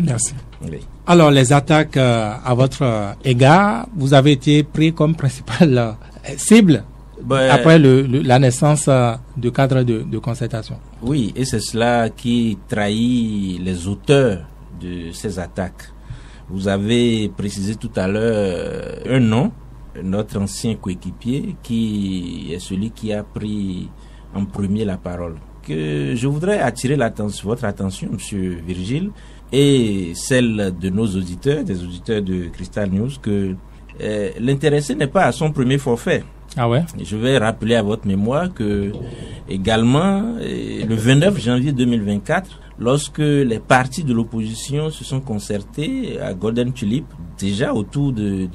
Merci. Oui. Alors, les attaques à votre égard, vous avez été pris comme principale cible après la naissance du cadre de concertation. Oui, et c'est cela qui trahit les auteurs de ces attaques. Vous avez précisé tout à l'heure un nom, notre ancien coéquipier, qui est celui qui a pris en premier la parole. Que je voudrais attirer votre attention, Monsieur Virgile, et celle de nos auditeurs, des auditeurs de Crystal News, que l'intéressé n'est pas à son premier forfait. Ah ouais? Je vais rappeler à votre mémoire que également le 29 janvier 2024, lorsque les partis de l'opposition se sont concertés à Golden Tulip, déjà autour de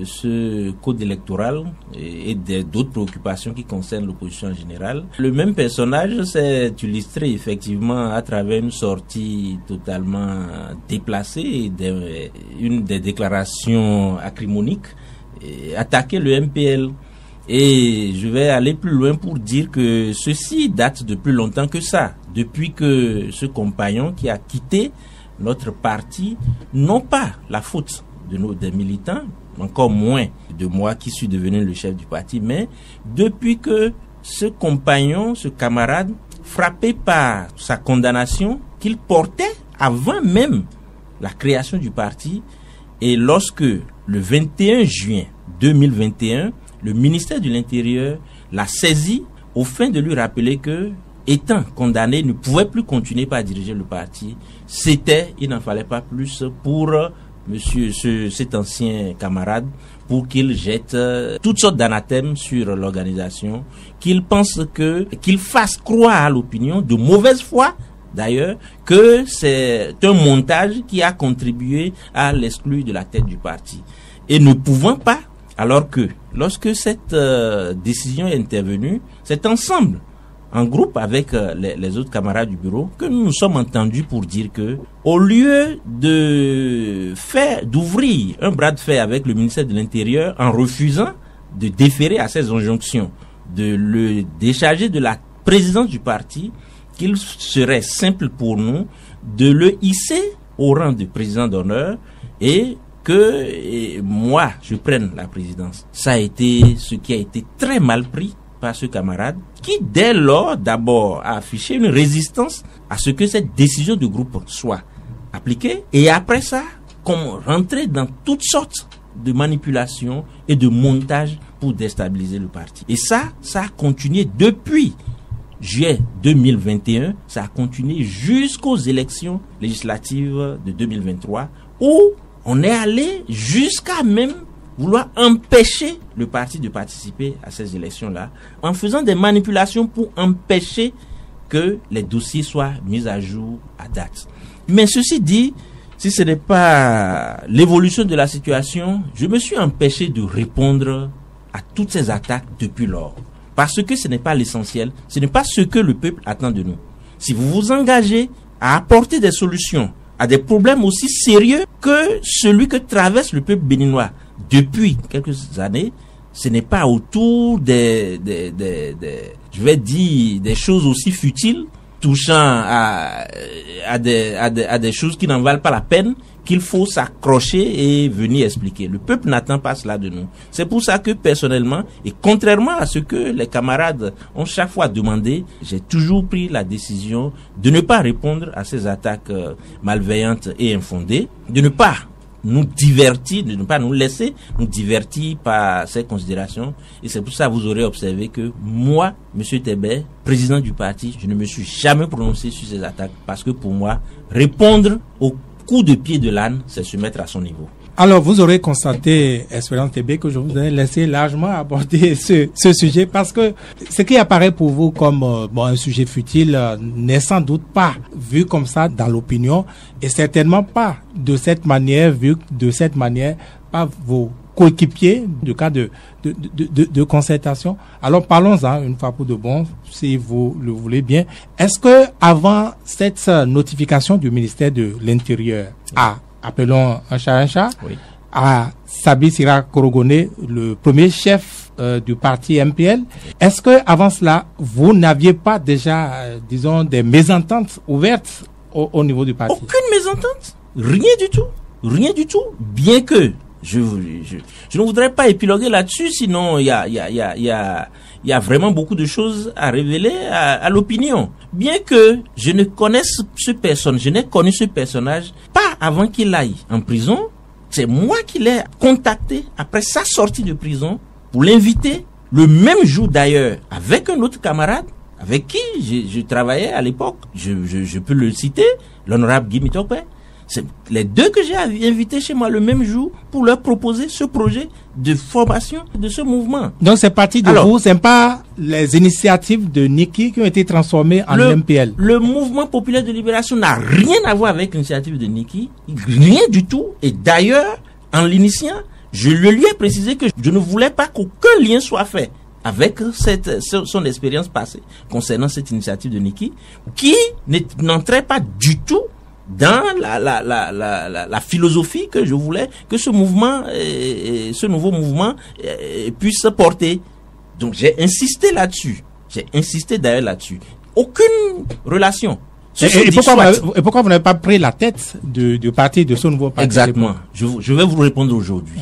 ce code électoral et d'autres préoccupations qui concernent l'opposition en général, le même personnage s'est illustré effectivement à travers une sortie totalement déplacée et une des déclarations acrimoniques, attaquer le MPL. Et je vais aller plus loin pour dire que ceci date de plus longtemps que ça. Depuis que ce compagnon qui a quitté notre parti, non pas la faute des militants, encore moins de moi qui suis devenu le chef du parti, mais depuis que ce compagnon, ce camarade, frappé par sa condamnation qu'il portait avant même la création du parti, et lorsque le 21 juin 2021, le ministère de l'Intérieur l'a saisi au fin de lui rappeler que, étant condamné, ne pouvait plus continuer à diriger le parti. Il n'en fallait pas plus pour cet ancien camarade, pour qu'il jette toutes sortes d'anathèmes sur l'organisation, qu'il fasse croire à l'opinion de mauvaise foi, d'ailleurs, que c'est un montage qui a contribué à l'exclure de la tête du parti. Et ne pouvant pas, alors que lorsque cette décision est intervenue, c'est ensemble, en groupe avec les autres camarades du bureau, que nous nous sommes entendus pour dire que, au lieu d'ouvrir un bras de fer avec le ministère de l'Intérieur en refusant de déférer à ses injonctions, de le décharger de la présidence du parti, qu'il serait simple pour nous de le hisser au rang de président d'honneur et que moi je prenne la présidence. Ça a été ce qui a été très mal pris par ce camarade qui dès lors d'abord a affiché une résistance à ce que cette décision du groupe soit appliquée et après ça qu'on rentrait dans toutes sortes de manipulations et de montages pour déstabiliser le parti. Et ça a continué depuis juillet 2021, ça a continué jusqu'aux élections législatives de 2023 où on est allé jusqu'à même vouloir empêcher le parti de participer à ces élections-là en faisant des manipulations pour empêcher que les dossiers soient mis à jour à date. Mais ceci dit, si ce n'est pas l'évolution de la situation, je me suis empêché de répondre à toutes ces attaques depuis lors. Parce que ce n'est pas l'essentiel, ce n'est pas ce que le peuple attend de nous. Si vous vous engagez à apporter des solutions à des problèmes aussi sérieux que celui que traverse le peuple béninois depuis quelques années, ce n'est pas autour des choses aussi futiles touchant à des choses qui n'en valent pas la peine qu'il faut s'accrocher et venir expliquer. Le peuple n'attend pas cela de nous. C'est pour ça que personnellement, et contrairement à ce que les camarades ont chaque fois demandé, j'ai toujours pris la décision de ne pas répondre à ces attaques malveillantes et infondées, de ne pas nous divertir, de ne pas nous laisser nous divertir par ces considérations. Et c'est pour ça que vous aurez observé que moi, M. Tébé, président du parti, je ne me suis jamais prononcé sur ces attaques parce que pour moi, répondre au coup de pied de l'âne, c'est se mettre à son niveau. Alors, vous aurez constaté, Espérance TB, que je vous ai laissé largement aborder ce sujet parce que ce qui apparaît pour vous comme un sujet futile n'est sans doute pas vu comme ça dans l'opinion et certainement pas de cette manière, vu de cette manière par vos coéquipiers du cas de concertation. Alors, parlons-en une fois pour de bon, si vous le voulez bien. Est-ce que avant cette notification du ministère de l'Intérieur appelons un chat, oui, à Sabi Sira Korogone, le premier chef du parti MPL. Est-ce que avant cela, vous n'aviez pas déjà, disons, des mésententes ouvertes au niveau du parti? Aucune mésentente. Rien du tout. Bien que je ne voudrais pas épiloguer là-dessus, sinon il y a vraiment beaucoup de choses à révéler à l'opinion. Bien que je ne connaisse je n'ai connu ce personnage pas avant qu'il aille en prison. C'est moi qui l'ai contacté après sa sortie de prison pour l'inviter le même jour d'ailleurs avec un autre camarade avec qui je travaillais à l'époque. Je peux le citer, l'honorable Guy Mitokwe. C'est les deux que j'ai invités chez moi le même jour pour leur proposer ce projet de formation de ce mouvement. Donc c'est parti de vous, c'est pas les initiatives de Niki qui ont été transformées en MPL. Le mouvement populaire de libération n'a rien à voir avec l'initiative de Niki, rien du tout. Et d'ailleurs, en l'initiant, je lui ai précisé que je ne voulais pas qu'aucun lien soit fait avec son expérience passée concernant cette initiative de Niki, qui n'entrait pas du tout dans la philosophie que je voulais que ce mouvement, ce nouveau mouvement puisse porter. Donc j'ai insisté là-dessus. J'ai insisté d'ailleurs là-dessus. Aucune relation. Et pourquoi vous n'avez pas pris la tête du parti, de ce nouveau parti? Exactement. Je vais vous répondre aujourd'hui.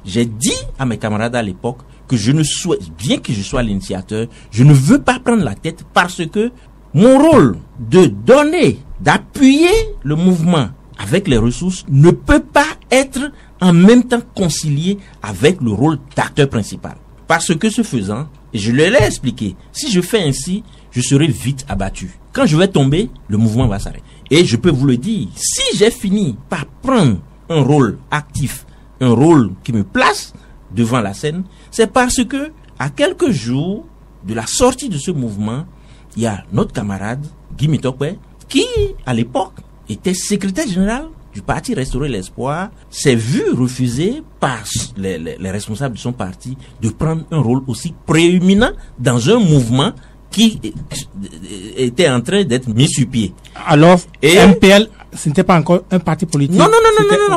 J'ai dit à mes camarades à l'époque que je ne souhaite, bien que je sois l'initiateur, je ne veux pas prendre la tête parce que mon rôle de donner, d'appuyer le mouvement avec les ressources ne peut pas être en même temps concilié avec le rôle d'acteur principal. Parce que ce faisant, et je l'ai expliqué, si je fais ainsi, je serai vite abattu. Quand je vais tomber, le mouvement va s'arrêter. Et je peux vous le dire, si j'ai fini par prendre un rôle actif, un rôle qui me place devant la scène, c'est parce que, à quelques jours de la sortie de ce mouvement, il y a notre camarade, Guy Mitokwe, qui, à l'époque, était secrétaire général du parti Restaurer l'Espoir, s'est vu refuser par les responsables de son parti de prendre un rôle aussi prééminent dans un mouvement qui était en train d'être mis sur pied. Alors, MPL, ce n'était pas encore un parti politique? Non.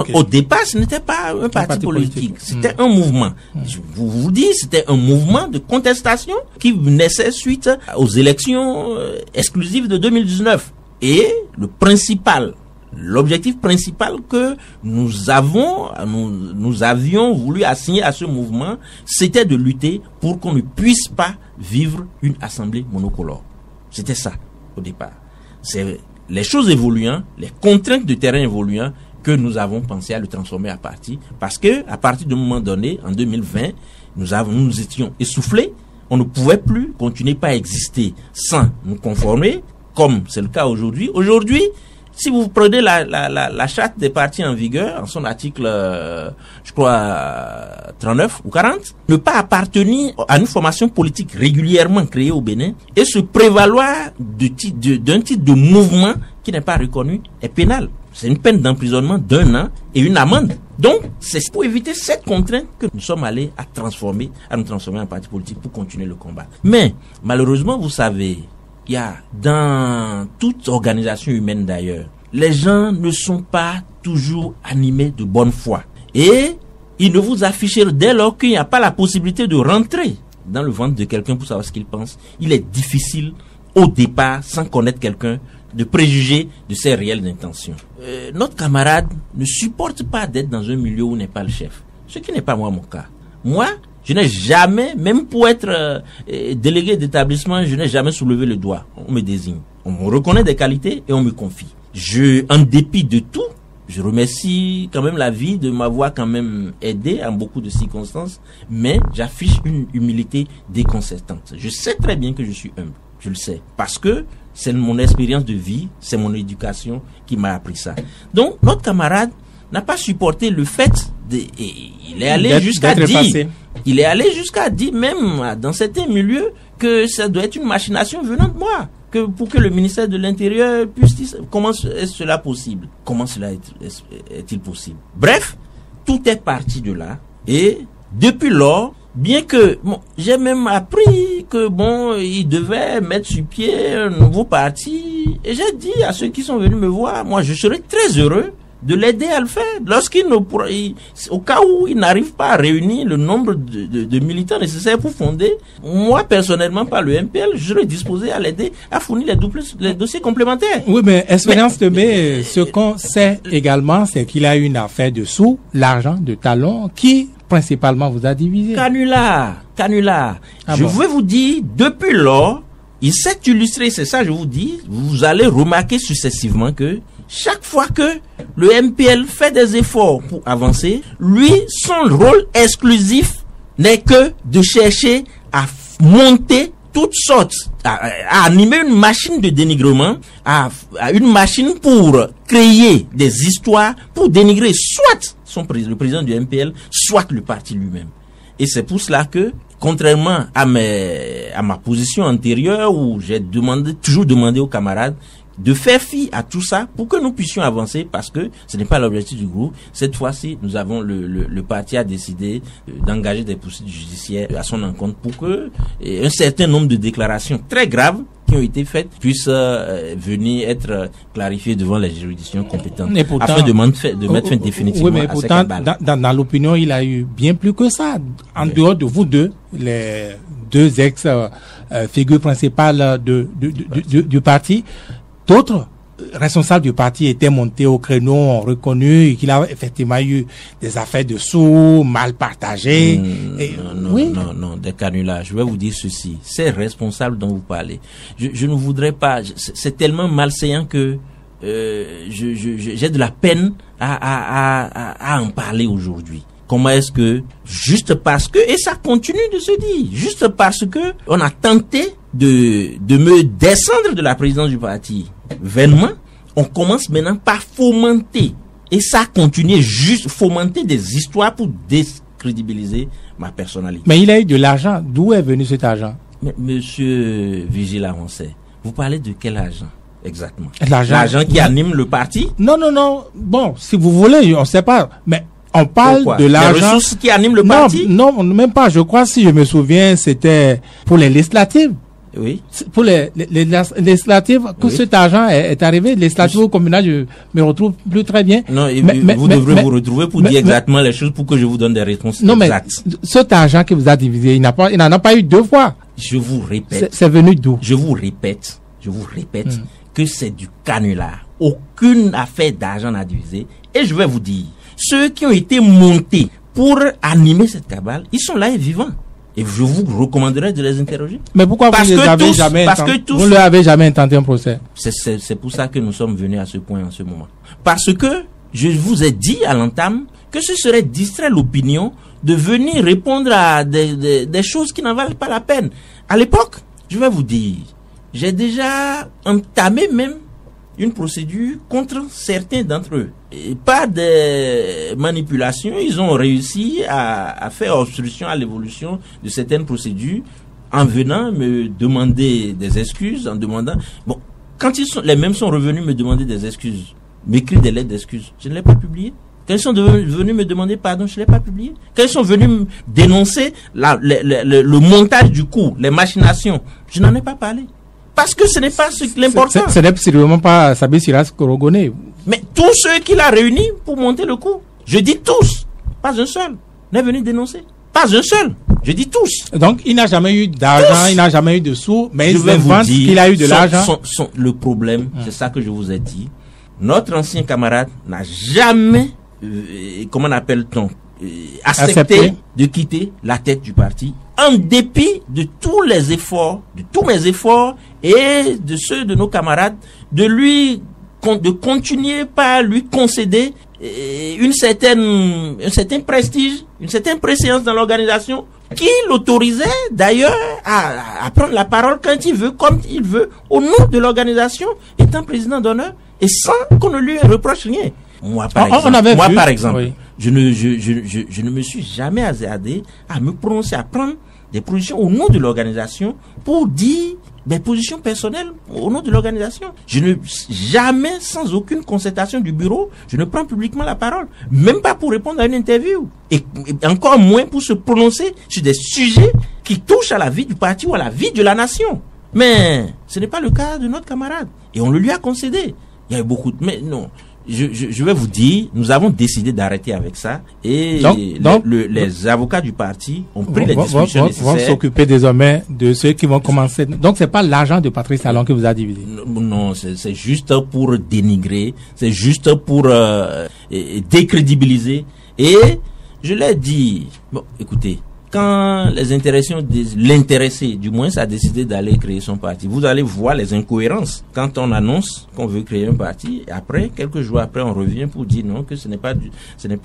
Okay. Au départ, ce n'était pas un parti politique. C'était un mouvement. Je vous dis, c'était un mouvement de contestation qui naissait suite aux élections exclusives de 2019. Et l'objectif principal que nous avions voulu assigner à ce mouvement, c'était de lutter pour qu'on ne puisse pas vivre une assemblée monocolore. C'était ça, au départ. C'est les choses évoluant, les contraintes de terrain évoluant, que nous avons pensé à le transformer à parti. Parce que, à partir d'un moment donné, en 2020, nous étions essoufflés. On ne pouvait plus continuer à exister sans nous conformer, comme c'est le cas aujourd'hui. Aujourd'hui, si vous prenez la charte des partis en vigueur, en son article, je crois, 39 ou 40, ne pas appartenir à une formation politique régulièrement créée au Bénin et se prévaloir d'un titre de mouvement qui n'est pas reconnu est pénal. C'est une peine d'emprisonnement d'1 an et une amende. Donc, c'est pour éviter cette contrainte que nous sommes allés à nous transformer en parti politique pour continuer le combat. Mais, malheureusement, vous savez, il y a dans toute organisation humaine d'ailleurs, les gens ne sont pas toujours animés de bonne foi. Et ils ne vous affichent dès lors qu'il n'y a pas la possibilité de rentrer dans le ventre de quelqu'un pour savoir ce qu'il pense. Il est difficile au départ, sans connaître quelqu'un, de préjuger de ses réelles intentions. Notre camarade ne supporte pas d'être dans un milieu où n'est pas le chef. Ce qui n'est pas mon cas. Moi, je n'ai jamais, même pour être délégué d'établissement, je n'ai jamais soulevé le doigt. On me désigne. On me reconnaît des qualités et on me confie. En dépit de tout, je remercie quand même la vie de m'avoir quand même aidé en beaucoup de circonstances, mais j'affiche une humilité déconcertante. Je sais très bien que je suis humble. Je le sais. Parce que c'est mon expérience de vie, c'est mon éducation qui m'a appris ça. Donc, notre camarade n'a pas supporté le fait il est allé jusqu'à dire même dans certains milieux que ça doit être une machination venant de moi, que pour que le ministère de l'Intérieur puisse dire comment est cela possible, comment cela est-il possible. Bref, tout est parti de là et depuis lors, bien que j'ai même appris que il devait mettre sur pied un nouveau parti et j'ai dit à ceux qui sont venus me voir, moi je serais très heureux de l'aider à le faire. Au cas où il n'arrive pas à réunir le nombre de militants nécessaires pour fonder, moi personnellement, par le MPL, je serais disposé à l'aider à fournir les dossiers complémentaires. Oui, mais Espérance Tebé, ce qu'on sait également, c'est qu'il a une affaire de sous, l'argent de Talon, qui principalement vous a divisé. Canular. Je vais vous dire, depuis lors, il s'est illustré, c'est ça je vous dis, vous allez remarquer successivement que chaque fois que le MPL fait des efforts pour avancer, lui, son rôle exclusif n'est que de chercher à monter toutes sortes, à animer une machine de dénigrement, à une machine pour créer des histoires, pour dénigrer soit le président du MPL, soit le parti lui-même. Et c'est pour cela que, contrairement à ma position antérieure où j'ai toujours demandé aux camarades de faire fi à tout ça pour que nous puissions avancer, parce que ce n'est pas l'objectif du groupe. Cette fois-ci, le parti a décidé d'engager des poursuites judiciaires à son encontre pour que un certain nombre de déclarations très graves qui ont été faites puissent venir être clarifiées devant les juridictions compétentes, pourtant, afin de mettre fin définitivement à ces cabales. Dans l'opinion, il a eu bien plus que ça. En dehors de vous deux, les deux figures principales du parti, d'autres responsables du parti étaient montés au créneau, ont reconnu qu'il a effectivement eu des affaires de sous, mal partagées. Non, des canulars. Je vais vous dire ceci. Ces responsables dont vous parlez, je ne voudrais pas, c'est tellement malséant que j'ai de la peine à en parler aujourd'hui. Comment est-ce que, juste parce que, et ça continue de se dire, juste parce que on a tenté de me descendre de la présidence du parti vainement, on commence maintenant par fomenter, et ça continue juste fomenter des histoires pour décrédibiliser ma personnalité. Mais il a eu de l'argent. D'où est venu cet argent? Mais, monsieur Vigile Avancé, vous parlez de quel argent exactement? L'argent qui anime le parti? Non. Bon, si vous voulez, on ne sait pas, mais on parle de l'argent. Les ressources qui animent le parti? Non, même pas. Je crois, si je me souviens, c'était pour les législatives. Oui. Pour les législatives, que cet argent est arrivé. Législatives au communal, je me retrouve plus très bien. Non, vous devrez vous retrouver pour dire exactement les choses pour que je vous donne des réponses exactes. Mais cet argent qui vous a divisé, il n'en a pas eu deux fois. Je vous répète. C'est venu d'où? Je vous répète que c'est du canular. Aucune affaire d'argent n'a divisé. Et je vais vous dire, ceux qui ont été montés pour animer cette cabale, ils sont là et vivants. Et je vous recommanderais de les interroger. Mais pourquoi vous ne leur avez jamais intenté un procès? C'est pour ça que nous sommes venus à ce point en ce moment. Parce que je vous ai dit à l'entame que ce serait distraire l'opinion de venir répondre à des choses qui n'en valent pas la peine. À l'époque, je vais vous dire, j'ai déjà entamé même une procédure contre certains d'entre eux. Et par des manipulations, ils ont réussi à faire obstruction à l'évolution de certaines procédures en venant me demander des excuses, en demandant... Bon, quand les mêmes sont revenus me demander des excuses, m'écrire des lettres d'excuses, je ne l'ai pas publié. Quand ils sont venus me demander pardon, je ne l'ai pas publié. Quand ils sont venus me dénoncer le montage du coup, les machinations, je n'en ai pas parlé. Parce que ce n'est pas l'important. Ce n'est absolument pas Sabé Siras Korogoné. Mais tous ceux qu'il a réunis pour monter le coup, je dis tous, pas un seul, n'est venu dénoncer. Pas un seul, je dis tous. Donc il n'a jamais eu d'argent, il n'a jamais eu de sous, mais il invente qu'il a eu de l'argent. Le problème, c'est ça que je vous ai dit. Notre ancien camarade n'a jamais, comment appelle-t-on, accepté de quitter la tête du parti, en dépit de tous les efforts, de tous mes efforts et de ceux de nos camarades, de continuer par lui concéder un certain prestige, une certaine préséance dans l'organisation, qui l'autorisait d'ailleurs à prendre la parole quand il veut, comme il veut, au nom de l'organisation, étant président d'honneur, et sans qu'on ne lui reproche rien. Moi, par exemple, oui. Je ne me suis jamais hasardé à me prononcer, à prendre des positions au nom de l'organisation pour dire des positions personnelles au nom de l'organisation. Jamais, sans aucune concertation du bureau, je ne prends publiquement la parole, même pas pour répondre à une interview, et encore moins pour se prononcer sur des sujets qui touchent à la vie du parti ou à la vie de la nation. Mais ce n'est pas le cas de notre camarade, et on le lui a concédé. Il y a eu beaucoup mais non. je vais vous dire, nous avons décidé d'arrêter avec ça et les avocats du parti ont pris les dispositions nécessaires. Vont s'occuper désormais de ceux qui vont commencer. Donc c'est pas l'argent de Patrice Talon qui vous a divisé. Non, c'est juste pour dénigrer, c'est juste pour décrédibiliser. Et je l'ai dit, bon, écoutez, quand les l'intéressé, du moins, a décidé d'aller créer son parti, vous allez voir les incohérences. Quand on annonce qu'on veut créer un parti, et après, quelques jours après, on revient pour dire non, que ce n'est pas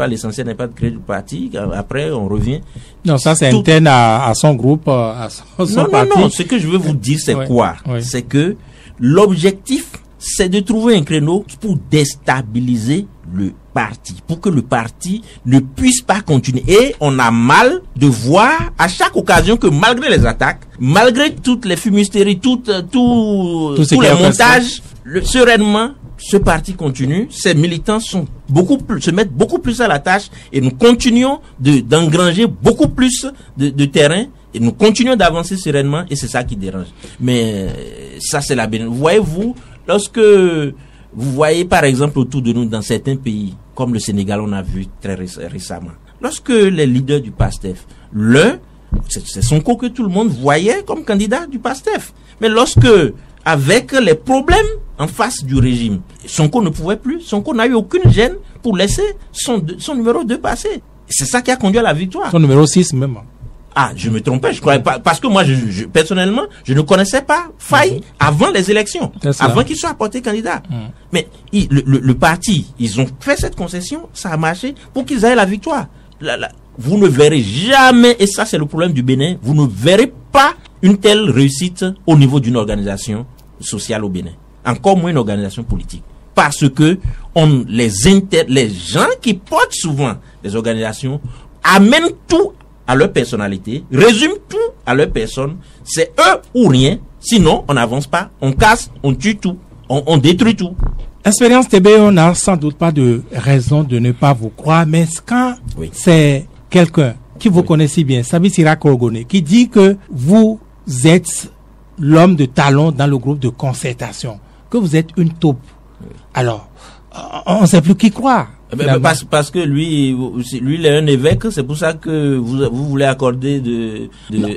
l'essentiel, n'est pas de créer du parti. Après, on revient. Non, ça c'est interne à son groupe, à son parti. Non, ce que je veux vous dire, c'est quoi? C'est que l'objectif, c'est de trouver un créneau pour déstabiliser le parti, pour que le parti ne puisse pas continuer. Et on a mal de voir à chaque occasion que malgré les attaques, malgré toutes les fumisteries, tous les montages, sereinement, ce parti continue. Ses militants se mettent beaucoup plus à la tâche et nous continuons d'engranger beaucoup plus de terrain. Et nous continuons d'avancer sereinement et c'est ça qui dérange. Mais ça, c'est la bénédiction. Voyez-vous, lorsque vous voyez par exemple autour de nous dans certains pays, comme le Sénégal, on a vu très récemment, lorsque les leaders du PASTEF, c'est Sonko que tout le monde voyait comme candidat du PASTEF. Mais lorsque, avec les problèmes en face du régime, Sonko ne pouvait plus, Sonko n'a eu aucune gêne pour laisser son numéro 2 passer. C'est ça qui a conduit à la victoire. Son numéro 6 même. Ah, je me trompais, je croyais pas, parce que moi, personnellement, je ne connaissais pas Faye avant les élections, avant qu'il soit apporté candidat. Mais le parti, ils ont fait cette concession, ça a marché pour qu'ils aient la victoire. Vous ne verrez jamais, et ça c'est le problème du Bénin, vous ne verrez pas une telle réussite au niveau d'une organisation sociale au Bénin. Encore moins une organisation politique. Parce que les gens qui portent souvent les organisations amènent tout à leur personnalité, résument tout à leur personne, c'est eux ou rien, sinon on n'avance pas, on casse, on tue tout, on détruit tout. Expérience TB, on n'a sans doute pas de raison de ne pas vous croire, mais quand c'est quelqu'un qui vous connaît si bien, Sabi Sira Korogone, qui dit que vous êtes l'homme de talon dans le groupe de concertation, que vous êtes une taupe, alors on ne sait plus qui croire. Parce que lui il est un évêque, c'est pour ça que vous voulez accorder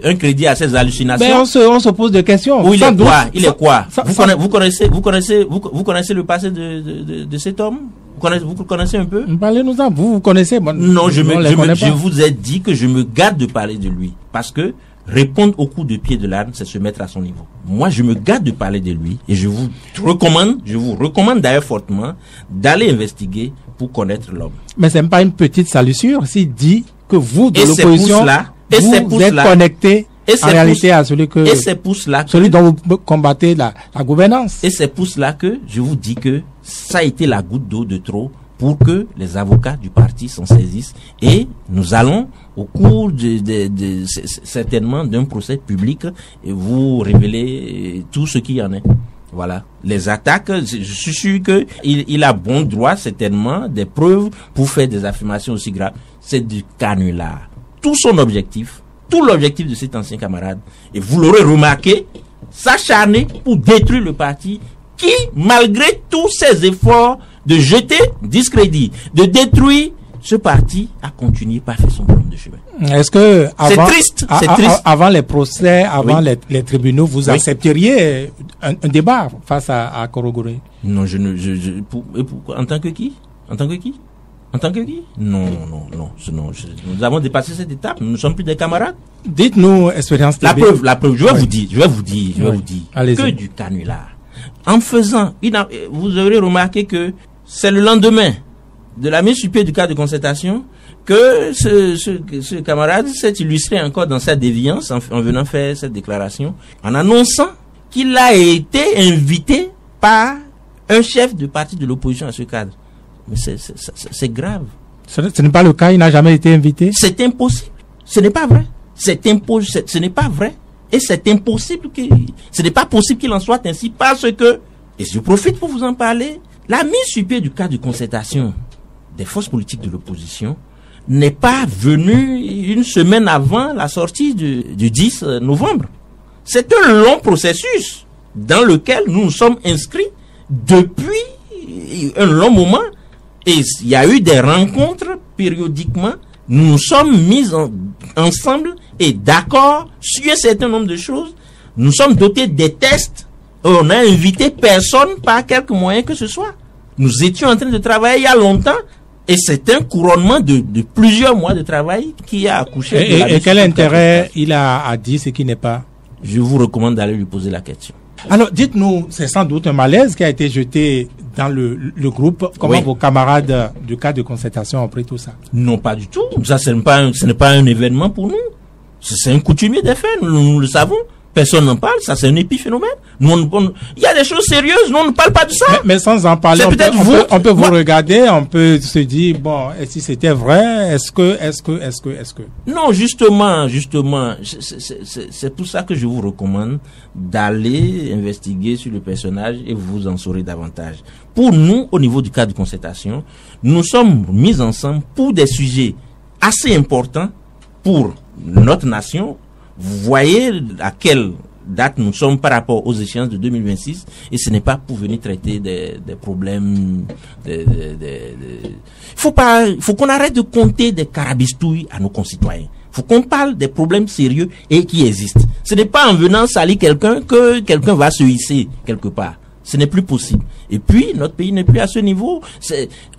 un crédit à ses hallucinations. Mais on se pose des questions. Où il est quoi? Vous connaissez le passé de cet homme? Vous connaissez un peu? Parlez-nous-en. Vous connaissez? Non, je vous ai dit que je me garde de parler de lui. Parce que répondre au coup de pied de l'âne, c'est se mettre à son niveau. Moi, je me garde de parler de lui et je vous recommande d'ailleurs fortement d'aller investiguer pour connaître l'homme. Mais c'est même pas une petite salissure s'il dit que vous, de l'opposition, vous êtes connecté en réalité à celui dont vous combattez la gouvernance. Et c'est pour cela que je vous dis que ça a été la goutte d'eau de trop pour que les avocats du parti s'en saisissent et nous allons au cours certainement d'un procès public vous révéler tout ce qu'il y en est. Voilà. Les attaques, je suis sûr que il a bon droit certainement des preuves pour faire des affirmations aussi graves. C'est du canular. Tout l'objectif de cet ancien camarade, et vous l'aurez remarqué, s'acharner pour détruire le parti qui, malgré tous ses efforts de jeter discrédit, de détruire ce parti, a continué par faire son bonhomme de chemin. Est-ce que c'est triste. Avant les procès, avant les tribunaux, vous accepteriez un débat face à Korogone? Non, en tant que qui? Non. Nous avons dépassé cette étape. Nous ne sommes plus des camarades. Dites-nous, Expérience TV. La preuve. Je vais vous dire. Que du canular. En faisant, vous aurez remarqué que c'est le lendemain de la mise sur pied du cadre de concertation que ce camarade s'est illustré encore dans sa déviance en venant faire cette déclaration, en annonçant qu'il a été invité par un chef de parti de l'opposition à ce cadre. Mais c'est grave. Ce n'est pas le cas, il n'a jamais été invité. C'est impossible. Ce n'est pas vrai. Ce n'est pas vrai. Et c'est impossible ce n'est pas possible qu'il en soit ainsi parce que, et je profite pour vous en parler, la mise sur pied du cadre de concertation des forces politiques de l'opposition n'est pas venue une semaine avant la sortie du 10 novembre. C'est un long processus dans lequel nous nous sommes inscrits depuis un long moment Et il y a eu des rencontres périodiquement. Nous nous sommes mis ensemble et d'accord sur un certain nombre de choses. Nous sommes dotés des tests. On a invité personne par quelque moyen que ce soit. Nous étions en train de travailler il y a longtemps. Et c'est un couronnement de plusieurs mois de travail qui a accouché. Et quel intérêt il a à dire ce qui n'est pas? Je vous recommande d'aller lui poser la question. Alors, dites-nous, c'est sans doute un malaise qui a été jeté dans le groupe. Comment vos camarades du cadre de concertation ont pris tout ça? Non, pas du tout. Ça, ce n'est pas un événement pour nous. C'est un coutumier des faits, nous le savons. Personne n'en parle, ça c'est un épiphénomène. Il y a des choses sérieuses, nous on ne parle pas de ça. Mais sans en parler, on peut vous regarder, on peut se dire, bon, et si c'était vrai, est-ce que... Non, justement, c'est pour ça que je vous recommande d'aller investiguer sur le personnage et vous en saurez davantage. Pour nous, au niveau du cadre de concertation, nous sommes mis ensemble pour des sujets assez importants pour notre nation. Vous voyez à quelle date nous sommes par rapport aux échéances de 2026 et ce n'est pas pour venir traiter des problèmes. Faut qu'on arrête de compter des carabistouilles à nos concitoyens. Faut qu'on parle des problèmes sérieux et qui existent. Ce n'est pas en venant salir quelqu'un que quelqu'un va se hisser quelque part. Ce n'est plus possible. Et puis, notre pays n'est plus à ce niveau.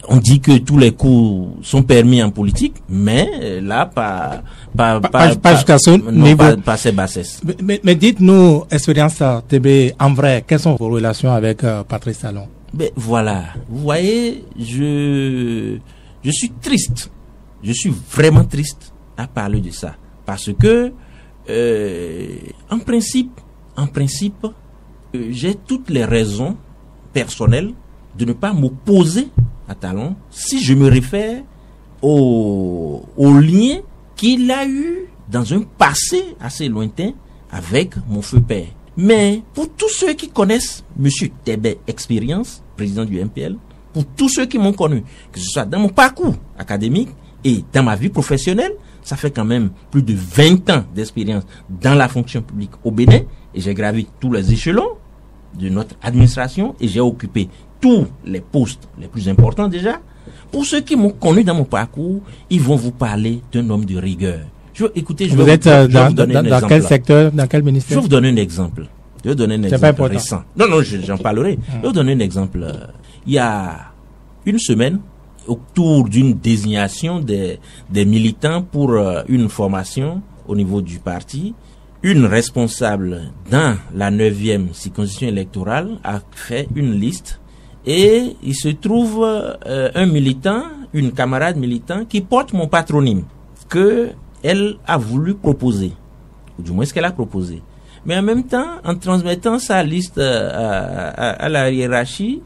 On dit que tous les coups sont permis en politique, mais là, pas jusqu'à ce niveau. Pas ces bassesses. Mais dites-nous, Expérience TB, en vrai, quelles sont vos relations avec Patrice Talon? Ben, voilà. Vous voyez, je suis triste. Je suis vraiment triste à parler de ça. Parce que, en principe, j'ai toutes les raisons personnelles de ne pas m'opposer à Talon si je me réfère au lien qu'il a eu dans un passé assez lointain avec mon feu père. Mais pour tous ceux qui connaissent M. Tébé Expérience, président du MPL, pour tous ceux qui m'ont connu, que ce soit dans mon parcours académique et dans ma vie professionnelle, ça fait quand même plus de 20 ans d'expérience dans la fonction publique au Bénin. Et j'ai gravi tous les échelons de notre administration et j'ai occupé tous les postes les plus importants déjà. Pour ceux qui m'ont connu dans mon parcours, ils vont vous parler d'un homme de rigueur. Vous êtes dans quel secteur, dans quel ministère? Je vais vous donner un exemple. Récent. Non, j'en parlerai. Je vais vous donner un exemple. Il y a une semaine, autour d'une désignation des militants pour une formation au niveau du parti, une responsable dans la 9e circonscription électorale a fait une liste et il se trouve un militant, une camarade militant qui porte mon patronyme que elle a voulu proposer, ou du moins ce qu'elle a proposé. Mais en même temps, en transmettant sa liste à la hiérarchie,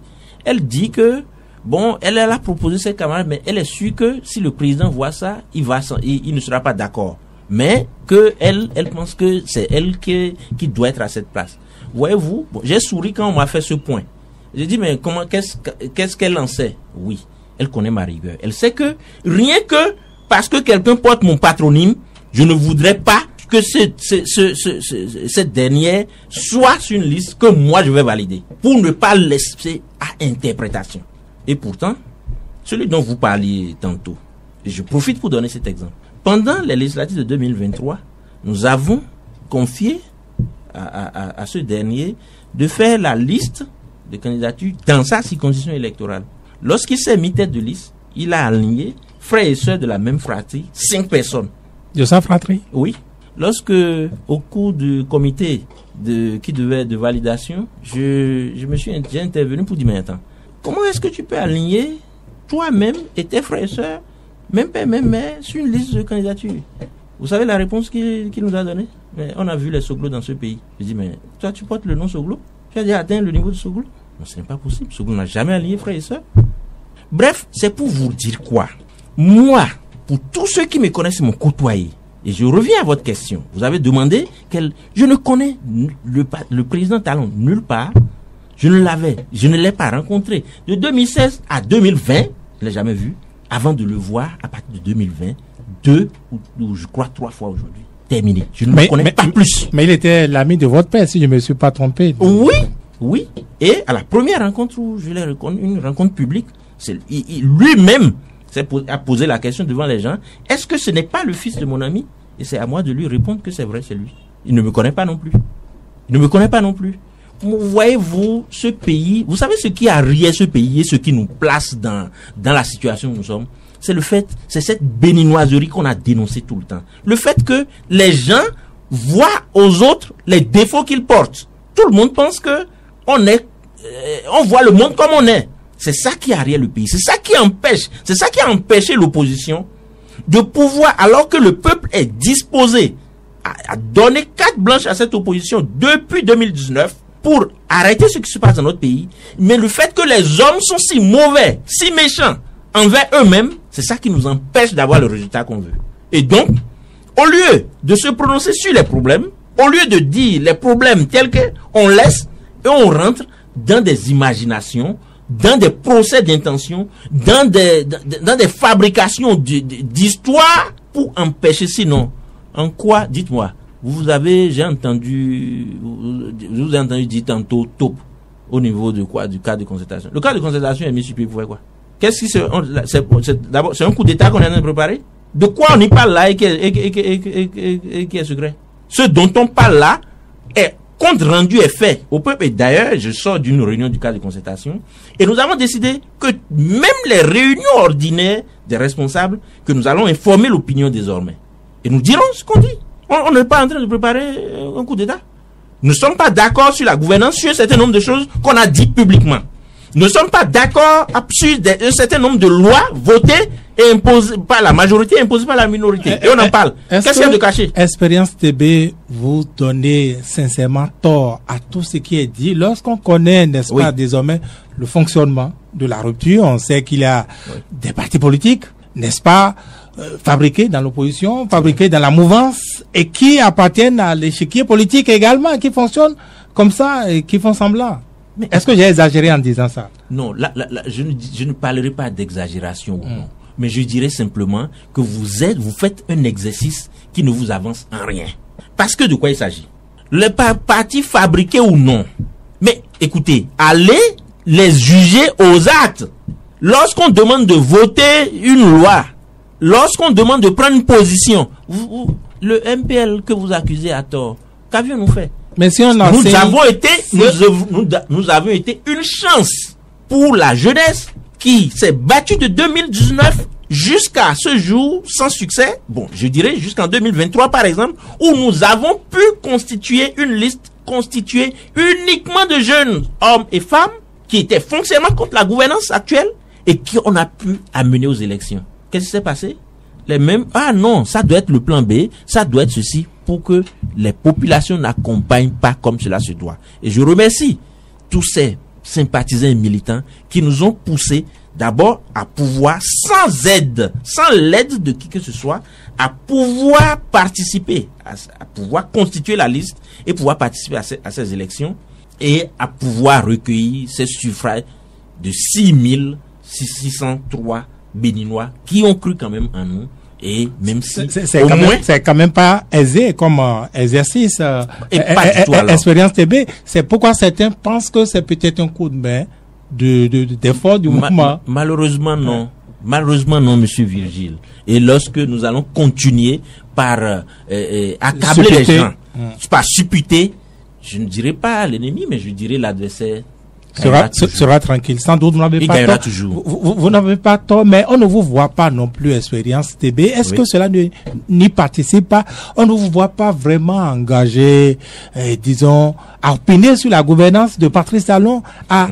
elle dit que bon, elle a proposé ses camarades, mais elle est sûre que si le président voit ça, il ne sera pas d'accord. Mais que elle pense que c'est elle qui doit être à cette place. Voyez-vous, bon, j'ai souri quand on m'a fait ce point. J'ai dit, mais qu'est-ce qu'elle en sait? Oui, elle connaît ma rigueur. Elle sait que rien que parce que quelqu'un porte mon patronyme, je ne voudrais pas que cette dernière soit sur une liste que moi je vais valider. Pour ne pas laisser à interprétation. Et pourtant, celui dont vous parliez tantôt, et je profite pour donner cet exemple. Pendant les législatives de 2023, nous avons confié à ce dernier de faire la liste de candidatures dans sa circonscription électorale. Lorsqu'il s'est mis tête de liste, il a aligné frères et sœurs de la même fratrie, 5 personnes. De sa fratrie? Oui. Lorsque, au cours du comité de validation, j'ai intervenu pour dire, mais attends, comment est-ce que tu peux aligner toi-même et tes frères et sœurs, même père, même mère, sur une liste de candidatures? Vous savez la réponse qu'il nous a donnée? Mais on a vu les Soglo dans ce pays. Je dis, mais toi, tu portes le nom Soglo? Tu as déjà atteint le niveau de Soglo? Non, ce n'est pas possible. Soglo n'a jamais aligné frères et sœurs. Bref, c'est pour vous dire quoi? Moi, pour tous ceux qui me connaissent, m'ont côtoyé. Et je reviens à votre question. Vous avez demandé je ne connais le président Talon nulle part. Je ne l'ai pas rencontré. De 2016 à 2020, je ne l'ai jamais vu. Avant de le voir, à partir de 2020, 2 ou je crois 3 fois aujourd'hui. Terminé. Je ne connais pas plus. Mais il était l'ami de votre père, si je ne me suis pas trompé. Oui. Et à la première rencontre où je l'ai reconnu, une rencontre publique, Lui-même a posé la question devant les gens, est-ce que ce n'est pas le fils de mon ami? Et c'est à moi de lui répondre que c'est vrai, c'est lui. Il ne me connaît pas non plus. Voyez-vous, ce pays, vous savez ce qui a rié ce pays et ce qui nous place dans la situation où nous sommes? C'est cette béninoiserie qu'on a dénoncée tout le temps. Le fait que les gens voient aux autres les défauts qu'ils portent. Tout le monde pense que on voit le monde comme on est. C'est ça qui arrière le pays. C'est ça qui a empêché l'opposition de pouvoir, alors que le peuple est disposé à donner carte blanche à cette opposition depuis 2019 pour arrêter ce qui se passe dans notre pays. Mais le fait que les hommes sont si mauvais, si méchants envers eux-mêmes, c'est ça qui nous empêche d'avoir le résultat qu'on veut. Et donc, au lieu de se prononcer sur les problèmes, au lieu de dire les problèmes tels qu'on laisse et on rentre dans des imaginations, dans des procès d'intention, dans des fabrications d'histoires pour empêcher. Sinon, en quoi, dites-moi, vous avez entendu dire tantôt taupe au niveau de quoi, du cadre de concertation. Le cadre de concertation est mis sur pied pour faire quoi? Qu'est-ce qui d'abord, c'est un coup d'État qu'on est en train de préparer? De quoi on y parle là et qui est secret? Ce dont on parle là est compte rendu est fait au peuple. Et d'ailleurs, je sors d'une réunion du cadre de concertation et nous avons décidé que même les réunions ordinaires des responsables, que nous allons informer l'opinion désormais. Et nous dirons ce qu'on dit. On n'est pas en train de préparer un coup d'État. Nous ne sommes pas d'accord sur la gouvernance, sur un certain nombre de choses qu'on a dit publiquement. Nous ne sommes pas d'accord sur un certain nombre de lois votées et imposées par la majorité, imposées par la minorité. Et on en parle. Qu'est-ce qu'il y a de caché? Expérience TB, vous donnez sincèrement tort à tout ce qui est dit. Lorsqu'on connaît, n'est-ce pas, désormais, le fonctionnement de la rupture, on sait qu'il y a des partis politiques, n'est-ce pas, fabriqués dans l'opposition, fabriqués dans la mouvance, et qui appartiennent à l'échiquier politique également, qui fonctionnent comme ça et qui font semblant. Mais est-ce que j'ai exagéré en disant ça? Non, je ne parlerai pas d'exagération ou non. Mais je dirais simplement que vous faites un exercice qui ne vous avance en rien. Parce que de quoi il s'agit? Les partis fabriqués ou non. Mais écoutez, allez les juger aux actes. Lorsqu'on demande de voter une loi, lorsqu'on demande de prendre une position, le MPL que vous accusez à tort, qu'avions-nous fait? Mais si on nous avons été une chance pour la jeunesse qui s'est battue de 2019 jusqu'à ce jour sans succès. Bon, je dirais jusqu'en 2023 par exemple, où nous avons pu constituer une liste constituée uniquement de jeunes hommes et femmes qui étaient foncièrement contre la gouvernance actuelle et qui on a pu amener aux élections. Qu'est-ce qui s'est passé? Les mêmes, non, ça doit être le plan B, ça doit être ceci, pour que les populations n'accompagnent pas comme cela se doit. Et je remercie tous ces sympathisants et militants qui nous ont poussés d'abord à pouvoir, sans l'aide de qui que ce soit, à pouvoir participer, à pouvoir constituer la liste et pouvoir participer à ces élections et à pouvoir recueillir ces suffrages de 6603 Béninois qui ont cru quand même en nous. Et même si c'est quand même pas aisé comme exercice, expérience TB. C'est pourquoi certains pensent que c'est peut-être un coup de main d'effort du mouvement. Malheureusement non. Malheureusement non, monsieur Virgile. Et lorsque nous allons continuer par accabler les gens, par supputer, je ne dirais pas l'ennemi, mais je dirais l'adversaire. Sera tranquille. Sans doute, vous n'avez pas tort. Vous n'avez pas tort, mais on ne vous voit pas non plus, expérience TB. Est-ce que cela n'y participe pas? On ne vous voit pas vraiment engagé, disons, à opiner sur la gouvernance de Patrice Talon, à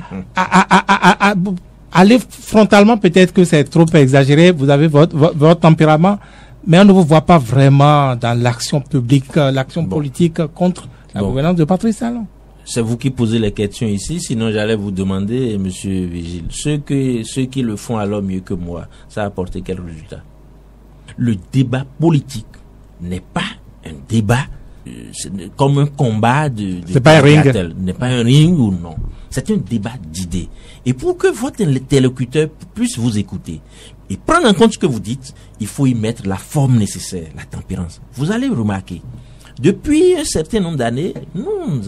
aller frontalement, peut-être que c'est trop exagéré, vous avez votre tempérament, mais on ne vous voit pas vraiment dans l'action publique, l'action politique contre la gouvernance de Patrice Talon. C'est vous qui posez les questions ici, sinon j'allais vous demander, monsieur Vigile, ceux qui le font alors mieux que moi, ça a apporté quel résultat? Le débat politique n'est pas un débat comme un combat c'est pas un ring. N'est pas un ring ou non. C'est un débat d'idées. Et pour que votre interlocuteur puisse vous écouter et prendre en compte ce que vous dites, il faut y mettre la forme nécessaire, la tempérance. Vous allez remarquer, depuis un certain nombre d'années, nous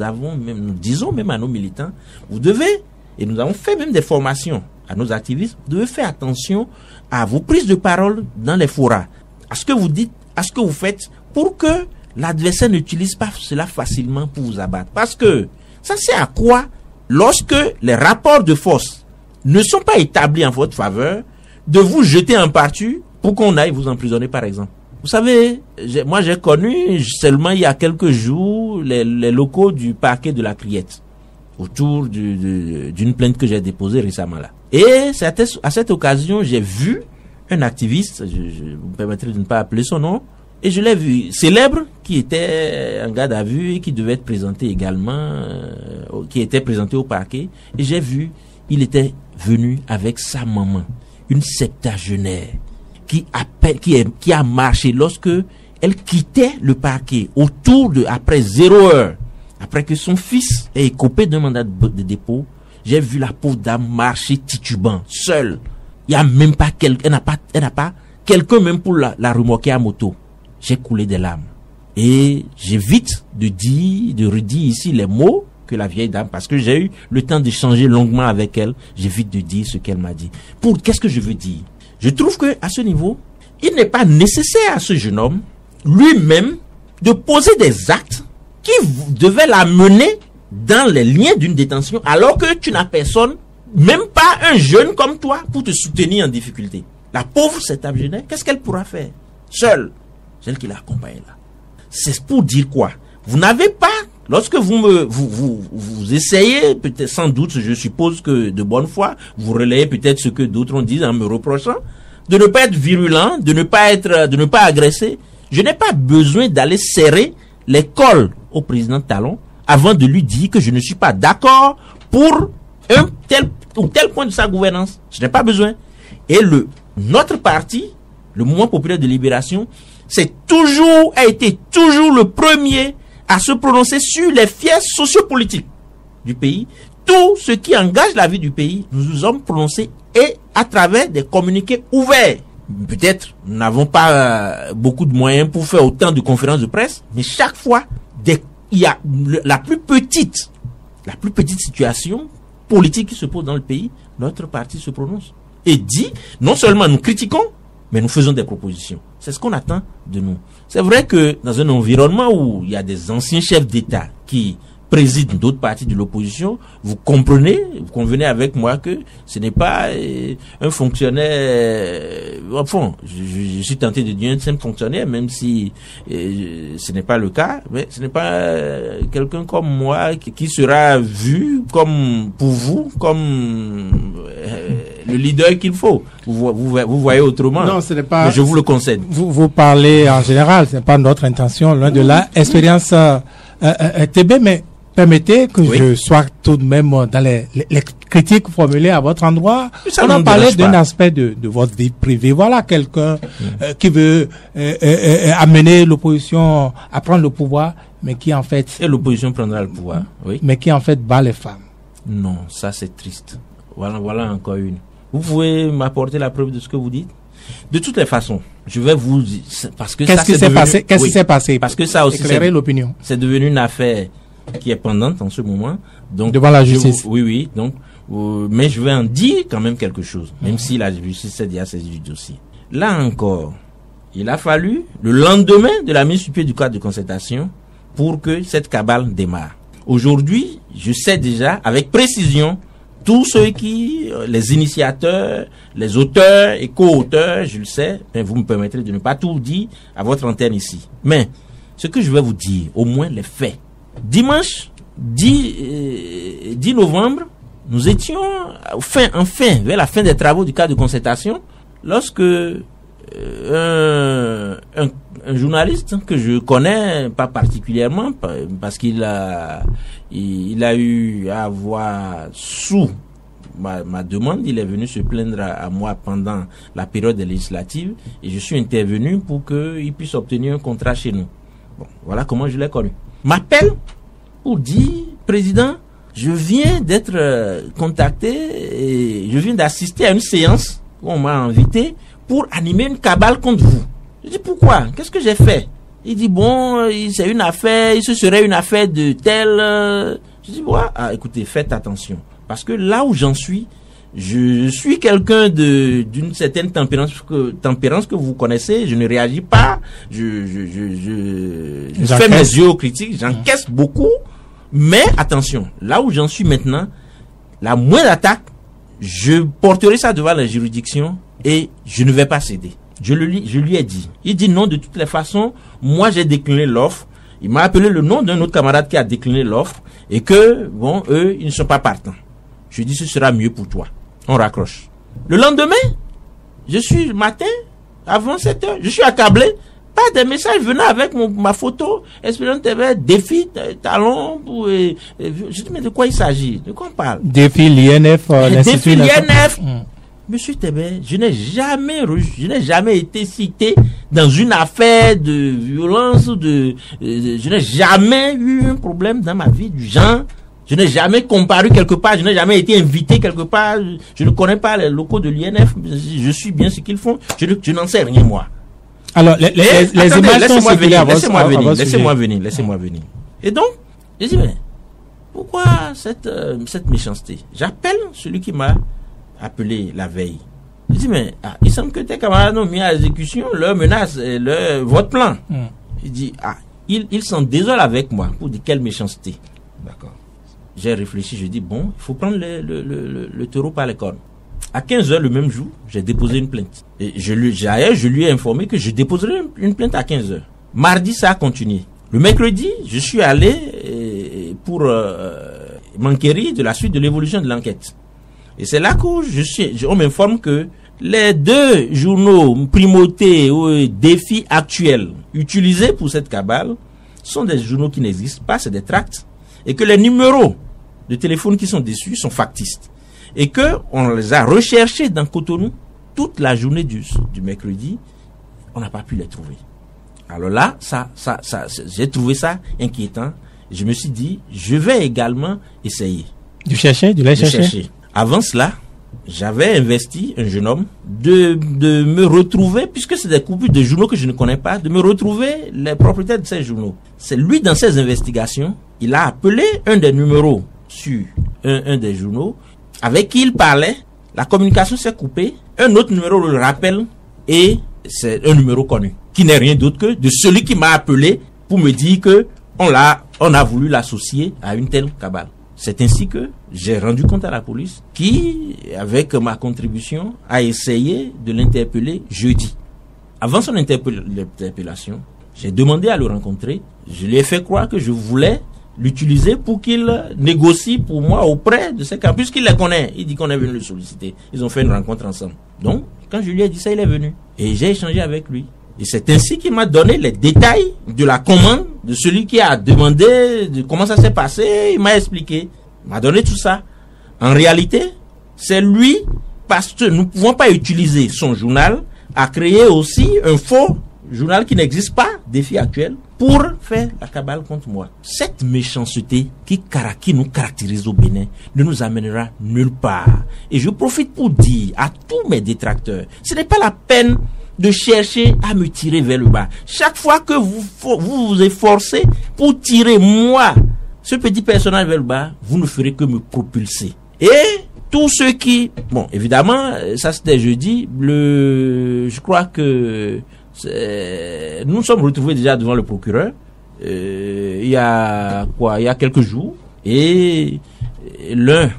disons même à nos militants, vous devez, et nous avons fait même des formations à nos activistes, vous devez faire attention à vos prises de parole dans les forats, à ce que vous dites, à ce que vous faites, pour que l'adversaire n'utilise pas cela facilement pour vous abattre. Parce que ça sert à quoi, lorsque les rapports de force ne sont pas établis en votre faveur, de vous jeter en partie pour qu'on aille vous emprisonner, par exemple. Vous savez, moi j'ai connu seulement il y a quelques jours les locaux du parquet de la Criette, autour d'une plainte que j'ai déposée récemment là. Et à cette occasion, j'ai vu un activiste, je vous me permettrez de ne pas appeler son nom, et je l'ai vu, célèbre, qui était en garde à vue et qui devait être présenté également, qui était présenté au parquet. Et j'ai vu, il était venu avec sa maman, une septagénaire, qui a marché lorsque elle quittait le parquet après 0 heure, après que son fils ait écopé d'un mandat de dépôt. J'ai vu la pauvre dame marcher titubant, seule. Il y a même pas elle n'a pas quelqu'un même pour la remorquer à moto. J'ai coulé des larmes. Et j'évite de redire ici les mots que la vieille dame, parce que j'ai eu le temps d'échanger longuement avec elle, j'évite de dire ce qu'elle m'a dit. Qu'est-ce que je veux dire? Je trouve que à ce niveau, il n'est pas nécessaire à ce jeune homme lui-même de poser des actes qui devaient l'amener dans les liens d'une détention, alors que tu n'as personne, même pas un jeune comme toi, pour te soutenir en difficulté. La pauvre septagénaire, qu'est-ce qu'elle pourra faire seule, celle qui l'accompagne là? C'est pour dire quoi? Vous n'avez pas, lorsque vous essayez, peut-être sans doute, je suppose que de bonne foi, vous relayez peut-être ce que d'autres ont dit en me reprochant, de ne pas être virulent, de ne pas agresser. Je n'ai pas besoin d'aller serrer les cols au président Talon avant de lui dire que je ne suis pas d'accord pour un tel ou tel point de sa gouvernance. Je n'ai pas besoin. Et notre parti, le Mouvement populaire de libération, a été toujours le premier à se prononcer sur les fiers sociopolitiques du pays. Tout ce qui engage la vie du pays, nous nous sommes prononcés, et à travers des communiqués ouverts. Peut-être nous n'avons pas beaucoup de moyens pour faire autant de conférences de presse, mais chaque fois, il y a la plus petite situation politique qui se pose dans le pays, notre parti se prononce et dit, non seulement nous critiquons, mais nous faisons des propositions. C'est ce qu'on attend de nous. C'est vrai que dans un environnement où il y a des anciens chefs d'État qui président d'autres partis de l'opposition, vous convenez avec moi que ce n'est pas un fonctionnaire, enfin, je suis tenté de dire un simple fonctionnaire, même si ce n'est pas le cas, mais ce n'est pas quelqu'un comme moi qui sera vu comme, pour vous, comme le leader qu'il faut. Vous voyez autrement. Non, ce n'est pas. Mais je vous le concède. Vous parlez en général, ce n'est pas notre intention, loin de là. Expérience TB, mais permettez que je sois tout de même dans les critiques formulées à votre endroit. On a parlé d'un aspect de votre vie privée. Voilà quelqu'un qui veut amener l'opposition à prendre le pouvoir, mais qui en fait... Et l'opposition prendra le pouvoir, oui. Mais qui en fait bat les femmes. Non, ça c'est triste. Voilà encore une. Vous pouvez m'apporter la preuve de ce que vous dites? De toutes les façons, je vais vous dire, parce que qu'est-ce qui s'est passé? Parce que ça aussi, éclairer l'opinion. C'est devenu une affaire qui est pendante en ce moment. Donc, devant la justice. Oui. Donc, mais je vais en dire quand même quelque chose, même si la justice s'est déjà saisie du dossier. Là encore, il a fallu le lendemain de la mise sur pied du cadre de concertation pour que cette cabale démarre. Aujourd'hui, je sais déjà avec précision tous ceux les initiateurs, les auteurs et co-auteurs, je le sais, mais vous me permettrez de ne pas tout dire à votre antenne ici. Mais, ce que je vais vous dire, au moins les faits. Dimanche 10 novembre, nous étions vers la fin des travaux du cadre de concertation, lorsque un journaliste que je connais pas particulièrement parce qu'il a eu à avoir sous ma demande, il est venu se plaindre à moi pendant la période législative et je suis intervenu pour qu'il puisse obtenir un contrat chez nous. Bon, voilà comment je l'ai connu. M'appelle pour dire, président, je viens d'être contacté et je viens d'assister à une séance où on m'a invité pour animer une cabale contre vous. Je dis pourquoi? Qu'est-ce que j'ai fait? Il dit bon, c'est une affaire, ce serait une affaire de tel. Je dis écoutez, faites attention. Parce que là où j'en suis, Je suis quelqu'un d'une certaine tempérance que vous connaissez. Je ne réagis pas. Je fais mes yeux critiques. J'encaisse beaucoup. Mais attention, là où j'en suis maintenant, la moindre attaque, je porterai ça devant la juridiction et je ne vais pas céder. Je lui ai dit. Il dit non de toutes les façons. Moi, j'ai décliné l'offre. Il m'a appelé le nom d'un autre camarade qui a décliné l'offre et que, bon, eux, ils ne sont pas partants. Je lui ai dit, ce sera mieux pour toi. On raccroche. Le lendemain, matin, avant 7 heures, je suis accablé. Pas des messages venant avec ma photo, Espérance TV, défi, talon, je dis, mais de quoi il s'agit? De quoi on parle? Défi l'INF, défi l'INF. Monsieur Tébé, je n'ai jamais été cité dans une affaire de violence je n'ai jamais eu un problème dans ma vie du genre. Je n'ai jamais comparu quelque part, je n'ai jamais été invité quelque part, je ne connais pas les locaux de l'INF, je suis bien ce qu'ils font, je n'en sais rien moi. Alors, les images sont circulées laissez-moi venir. Et donc, je dis, mais pourquoi cette méchanceté? J'appelle celui qui m'a appelé la veille. Je dis, mais il semble que tes camarades ont mis à exécution leur menace, votre plan. Il dit, ils s'en désolent avec moi pour dire quelle méchanceté. D'accord. J'ai réfléchi, je dis, bon, il faut prendre le taureau par les cornes. À 15h le même jour, j'ai déposé une plainte. Et je lui ai informé que je déposerai une plainte à 15h. Mardi, ça a continué. Le mercredi, je suis allé pour m'enquérir de la suite de l'évolution de l'enquête. Et c'est là que on m'informe que les 2 journaux primautés ou défis actuels utilisés pour cette cabale sont des journaux qui n'existent pas, c'est des tracts. Et que les numéros de téléphone qui sont dessus sont factices. Et que on les a recherchés dans Cotonou toute la journée du mercredi, on n'a pas pu les trouver. Alors là, j'ai trouvé ça inquiétant. Je me suis dit, je vais également essayer. De les chercher. Avant cela, j'avais investi un jeune homme de me retrouver, puisque c'est des coupures de journaux que je ne connais pas, de me retrouver les propriétaires de ces journaux. C'est lui, dans ses investigations, il a appelé un des numéros sur un des journaux, avec qui il parlait, la communication s'est coupée, un autre numéro le rappelle, et c'est un numéro connu, qui n'est rien d'autre que de celui qui m'a appelé pour me dire que on a voulu l'associer à une telle cabale. C'est ainsi que j'ai rendu compte à la police qui, avec ma contribution, a essayé de l'interpeller jeudi. Avant son interpellation, j'ai demandé à le rencontrer. Je lui ai fait croire que je voulais l'utiliser pour qu'il négocie pour moi auprès de ces cas, puisqu'il les connaît. Il dit qu'on est venu le solliciter. Ils ont fait une rencontre ensemble. Donc, quand je lui ai dit ça, il est venu. Et j'ai échangé avec lui. Et c'est ainsi qu'il m'a donné les détails de la commande, de celui qui a demandé de comment ça s'est passé. Il m'a expliqué. Il m'a donné tout ça. En réalité, c'est lui, parce que nous ne pouvons pas utiliser son journal, a créé aussi un faux journal qui n'existe pas, défi actuel, pour faire la cabale contre moi. Cette méchanceté qui nous caractérise au Bénin ne nous amènera nulle part. Et je profite pour dire à tous mes détracteurs, ce n'est pas la peine de chercher à me tirer vers le bas. Chaque fois que vous vous efforcez pour tirer moi, ce petit personnage vers le bas, vous ne ferez que me propulser. Et tous ceux qui... Bon, évidemment, ça c'était jeudi. Je crois que... nous nous sommes retrouvés déjà devant le procureur. Il y a quelques jours. Et l'un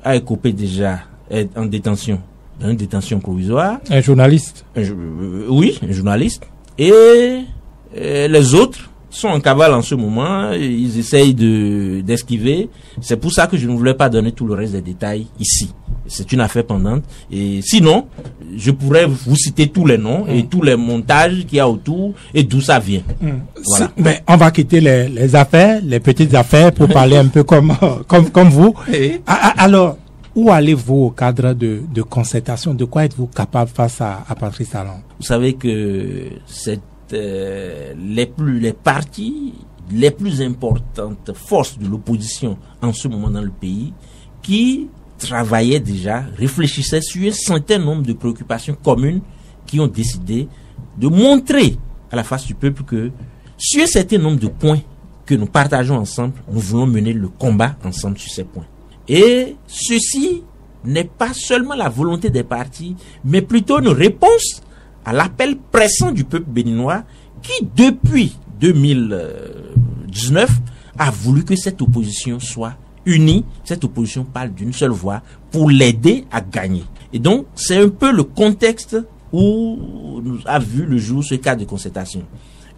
a écopé déjà en détention. Dans une détention provisoire. Un journaliste. Oui, un journaliste. Et les autres sont en cavale en ce moment. Ils essayent d'esquiver. C'est pour ça que je ne voulais pas donner tout le reste des détails ici. C'est une affaire pendante. Et sinon, je pourrais vous citer tous les noms et tous les montages qu'il y a autour et d'où ça vient. Voilà. Mais on va quitter les affaires, les petites affaires pour parler un peu comme vous. Alors, où allez-vous au cadre de concertation? De quoi êtes-vous capable face à Patrice Talon? Vous savez que c'est les partis les plus importantes forces de l'opposition en ce moment dans le pays qui travaillaient déjà, réfléchissaient sur un certain nombre de préoccupations communes qui ont décidé de montrer à la face du peuple que sur un certain nombre de points que nous partageons ensemble, nous voulons mener le combat ensemble sur ces points. Et ceci n'est pas seulement la volonté des partis, mais plutôt une réponse à l'appel pressant du peuple béninois qui, depuis 2019, a voulu que cette opposition soit unie, cette opposition parle d'une seule voix pour l'aider à gagner. Et donc, c'est un peu le contexte où nous a vu le jour ce cas de concertation.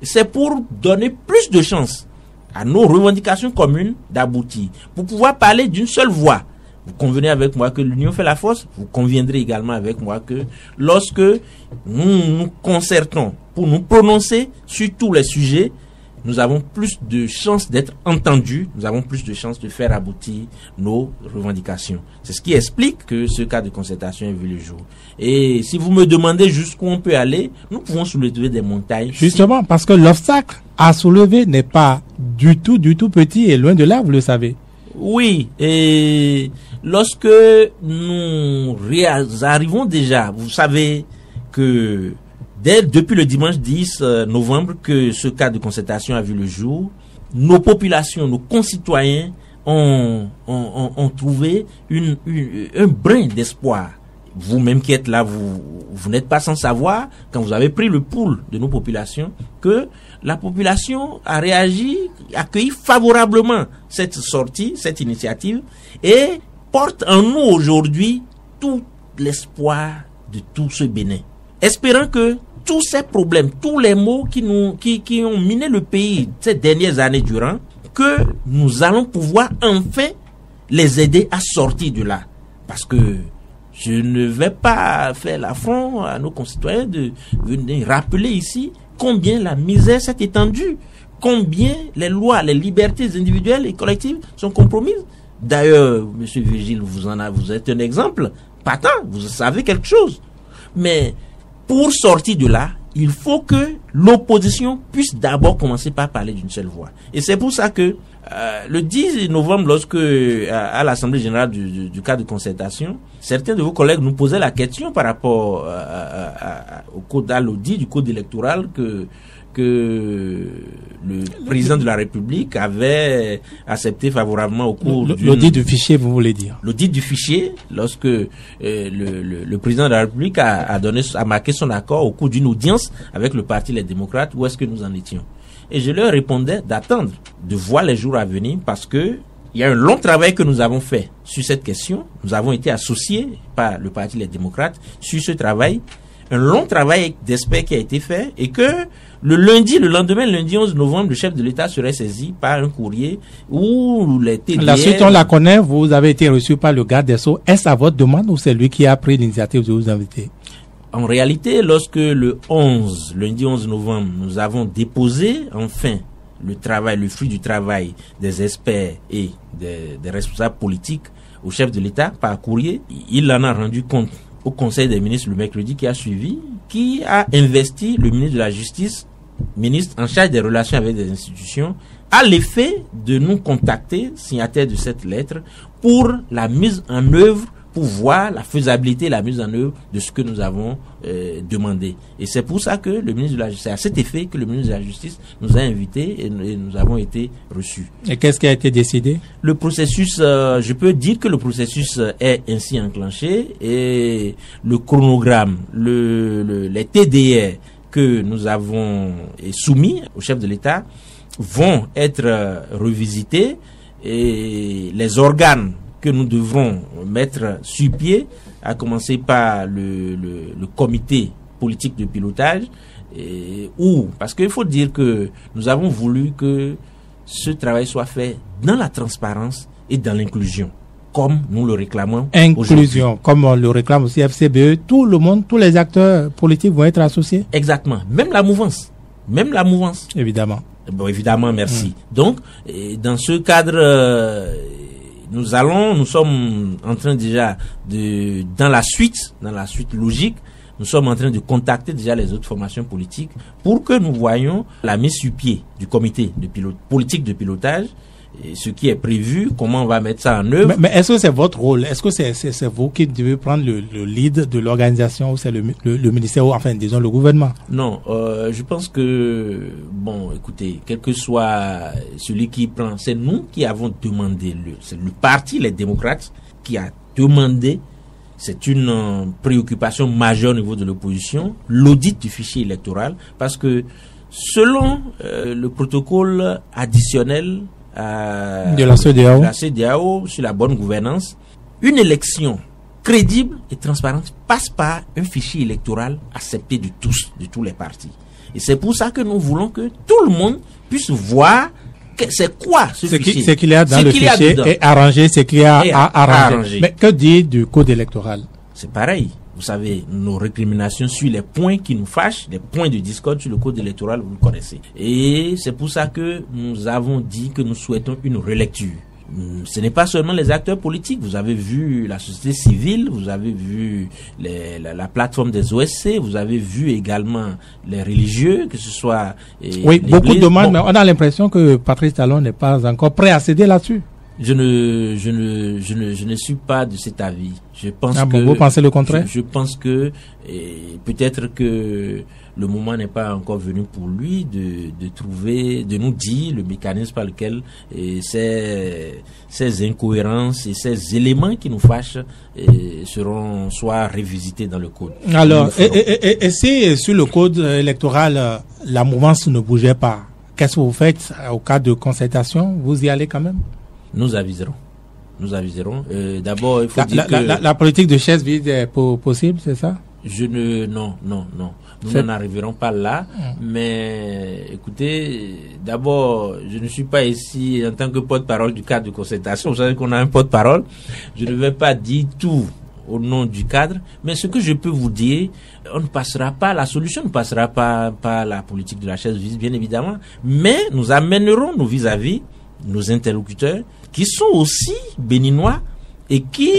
C'est pour donner plus de chance à nos revendications communes d'aboutir, pour pouvoir parler d'une seule voix. Vous convenez avec moi que l'union fait la force, vous conviendrez également avec moi que lorsque nous nous concertons pour nous prononcer sur tous les sujets, nous avons plus de chances d'être entendus, nous avons plus de chances de faire aboutir nos revendications. C'est ce qui explique que ce cas de concertation ait vu le jour. Et si vous me demandez jusqu'où on peut aller, nous pouvons soulever des montagnes. Justement, parce que l'obstacle à soulever n'est pas du tout petit et loin de là, vous le savez. Oui, et lorsque nous arrivons déjà, vous savez que depuis le dimanche 10 novembre que ce cas de concertation a vu le jour, nos populations, nos concitoyens ont trouvé un brin d'espoir. Vous-même qui êtes là, vous n'êtes pas sans savoir, quand vous avez pris le pouls de nos populations, que la population a réagi, accueilli favorablement cette sortie, cette initiative, et porte en nous aujourd'hui tout l'espoir de tout ce Bénin. Espérant que tous ces problèmes, tous les maux qui ont miné le pays ces dernières années durant, que nous allons pouvoir enfin les aider à sortir de là. Parce que je ne vais pas faire l'affront à nos concitoyens de venir rappeler ici combien la misère s'est étendue, combien les lois, les libertés individuelles et collectives sont compromises. D'ailleurs, Monsieur Virgile, vous êtes un exemple patent, vous savez quelque chose. Mais pour sortir de là, il faut que l'opposition puisse d'abord commencer par parler d'une seule voix. Et c'est pour ça que le 10 novembre, lorsque à l'Assemblée générale du cas de concertation, certains de vos collègues nous posaient la question par rapport au code à l'audit du code électoral que le président de la République avait accepté favorablement au cours l'audit du fichier, vous voulez dire? L'audit du fichier, lorsque le président de la République a marqué son accord au cours d'une audience avec le parti Les Démocrates, où est-ce que nous en étions? Et je leur répondais d'attendre, de voir les jours à venir, parce que il y a un long travail que nous avons fait sur cette question. Nous avons été associés par le parti Les Démocrates sur ce travail. Un long travail d'experts qui a été fait, et que le lendemain, lundi 11 novembre, le chef de l'État serait saisi par un courrier où les TDR... La suite, on la connaît, vous avez été reçu par le garde des Sceaux. Est-ce à votre demande ou c'est lui qui a pris l'initiative de vous inviter? En réalité, lorsque lundi 11 novembre, nous avons déposé enfin le fruit du travail des experts et des responsables politiques au chef de l'État par courrier, il en a rendu compte au Conseil des ministres le mercredi qui a suivi, qui a investi le ministre de la Justice, ministre en charge des relations avec les institutions, à l'effet de nous contacter, signataires de cette lettre, pour la mise en œuvre, pour voir la faisabilité, la mise en œuvre de ce que nous avons demandé. Et c'est pour ça que le ministre de la Justice, c'est à cet effet que le ministre de la Justice nous a invités et nous avons été reçus. Et qu'est-ce qui a été décidé? Le processus, je peux dire que le processus est ainsi enclenché, et le chronogramme, les TDR que nous avons soumis au chef de l'État vont être revisités, et les organes que nous devrons mettre sur pied, à commencer par le comité politique de pilotage, parce qu'il faut dire que nous avons voulu que ce travail soit fait dans la transparence et dans l'inclusion, comme nous le réclamons. Inclusion, comme on le réclame aussi FCBE, tout le monde, tous les acteurs politiques vont être associés? Exactement, même la mouvance. Évidemment. Bon, évidemment, merci. Donc, dans ce cadre, nous sommes en train déjà dans la suite logique, nous sommes en train de contacter déjà les autres formations politiques pour que nous voyions la mise sur pied du comité politique de pilotage, et ce qui est prévu, comment on va mettre ça en œuvre. Mais est-ce que c'est votre rôle? Est-ce que c'est vous qui devez prendre le lead de l'organisation, ou c'est le ministère, ou enfin, disons, le gouvernement? Non, je pense que, bon, écoutez, quel que soit celui qui prend, c'est nous qui avons demandé, c'est le parti Les Démocrates qui a demandé c'est une préoccupation majeure au niveau de l'opposition, l'audit du fichier électoral, parce que selon le protocole additionnel de la CEDEAO sur la bonne gouvernance, une élection crédible et transparente passe par un fichier électoral accepté de tous les partis. Et c'est pour ça que nous voulons que tout le monde puisse voir c'est quoi ce fichier. Ce qu'il y a dans le fichier est arrangé, c'est qu'il y a arrangé. Mais que dit du code électoral? C'est pareil. Vous savez, nos récriminations sur les points qui nous fâchent, les points de discorde sur le code électoral, vous le connaissez. Et c'est pour ça que nous avons dit que nous souhaitons une relecture. Ce n'est pas seulement les acteurs politiques. Vous avez vu la société civile, vous avez vu la plateforme des OSC, vous avez vu également les religieux, que ce soit... Oui, beaucoup de demandes, mais on a l'impression que Patrice Talon n'est pas encore prêt à céder là-dessus. Je ne suis pas de cet avis. Je pense vous pensez le contraire? Je pense que peut-être que le moment n'est pas encore venu pour lui de nous dire le mécanisme par lequel ces incohérences et ces éléments qui nous fâchent seront soit revisités dans le code. Alors, et si sur le code électoral, la mouvance ne bougeait pas, qu'est-ce que vous faites au cas de concertation? Vous y allez quand même? Nous aviserons. D'abord, il faut dire que... La politique de chaise vide est possible, c'est ça? Non. Nous n'en arriverons pas là. Mais écoutez, d'abord, je ne suis pas ici en tant que porte-parole du cadre de concertation. Vous savez qu'on a un porte-parole. Je ne vais pas dire tout au nom du cadre. Mais ce que je peux vous dire, la solution ne passera pas par la politique de la chaise vide, bien évidemment. Mais nous amènerons nos vis-à-vis, nos interlocuteurs, qui sont aussi béninois et qui,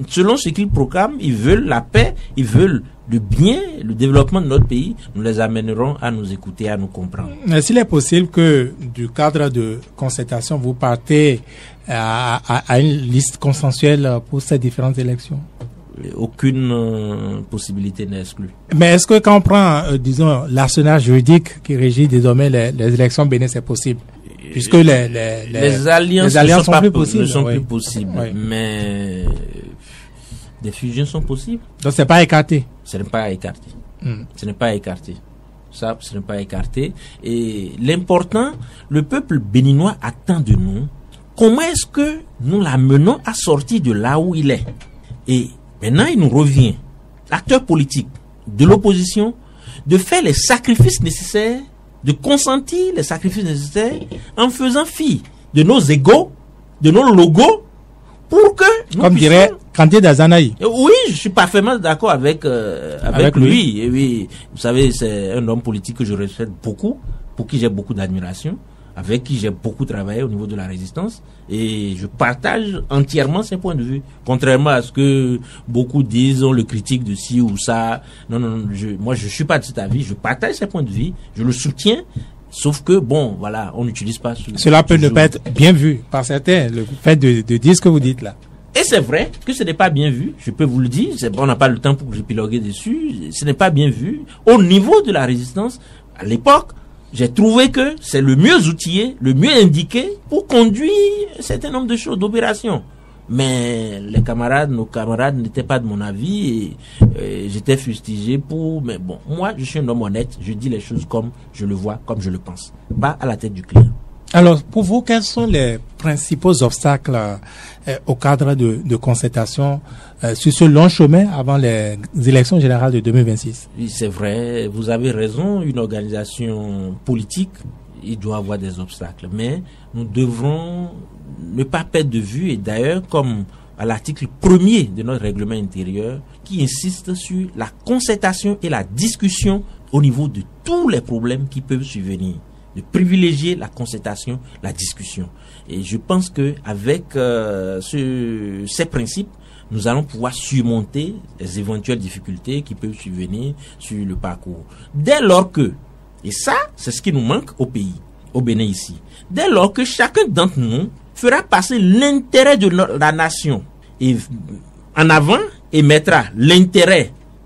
selon ce qu'ils proclament, ils veulent la paix, ils veulent le bien, le développement de notre pays. Nous les amènerons à nous écouter, à nous comprendre. Est-ce qu'il est possible que du cadre de concertation, vous partez à une liste consensuelle pour ces différentes élections? Aucune possibilité n'est exclue. Mais est-ce que quand on prend, disons, l'arsenal juridique qui régit désormais les élections bénines, c'est possible? Puisque les alliances sont plus possibles. Ne sont plus possibles. Oui. Mais des fusions sont possibles. Donc c'est pas écarté. Ce n'est pas écarté. Ce n'est pas écarté. Ça, ce n'est pas écarté. Et l'important, le peuple béninois attend de nous. Comment est-ce que nous l'amenons à sortir de là où il est? Et maintenant, il nous revient, l'acteur politique de l'opposition, de faire les sacrifices nécessaires, de consentir les sacrifices nécessaires en faisant fi de nos égos, de nos logos, pour que... Comme dirait Kanté Dazanaï. Oui, je suis parfaitement d'accord avec lui. Et oui, vous savez, c'est un homme politique que je respecte beaucoup, pour qui j'ai beaucoup d'admiration, avec qui j'ai beaucoup travaillé au niveau de la résistance, et je partage entièrement ses points de vue. Contrairement à ce que beaucoup disent, on le critique de ci ou ça. Non, moi je suis pas de cet avis, je partage ses points de vue, je le soutiens, sauf que bon, voilà, on n'utilise pas... Cela peut ne pas être bien vu par certains, le fait de dire ce que vous dites là. Et c'est vrai que ce n'est pas bien vu, je peux vous le dire, on n'a pas le temps pour que j'épilogue dessus, ce n'est pas bien vu. Au niveau de la résistance, à l'époque, j'ai trouvé que c'est le mieux outillé, le mieux indiqué pour conduire un certain nombre de choses, d'opérations. Mais nos camarades n'étaient pas de mon avis et j'étais fustigé mais bon, moi je suis un homme honnête, je dis les choses comme je le vois, comme je le pense, pas à la tête du client. Alors, pour vous, quels sont les principaux obstacles au cadre de concertation sur ce long chemin avant les élections générales de 2026? Oui, c'est vrai, vous avez raison, une organisation politique, il doit avoir des obstacles, mais nous devrons ne pas perdre de vue, et d'ailleurs, comme à l'article 1er de notre règlement intérieur, qui insiste sur la concertation et la discussion au niveau de tous les problèmes qui peuvent survenir, de privilégier la concertation, la discussion. Et je pense que avec ces principes, nous allons pouvoir surmonter les éventuelles difficultés qui peuvent survenir sur le parcours. Dès lors que, et ça, c'est ce qui nous manque au pays, au Bénin ici, dès lors que chacun d'entre nous fera passer l'intérêt de la nation et en avant et mettra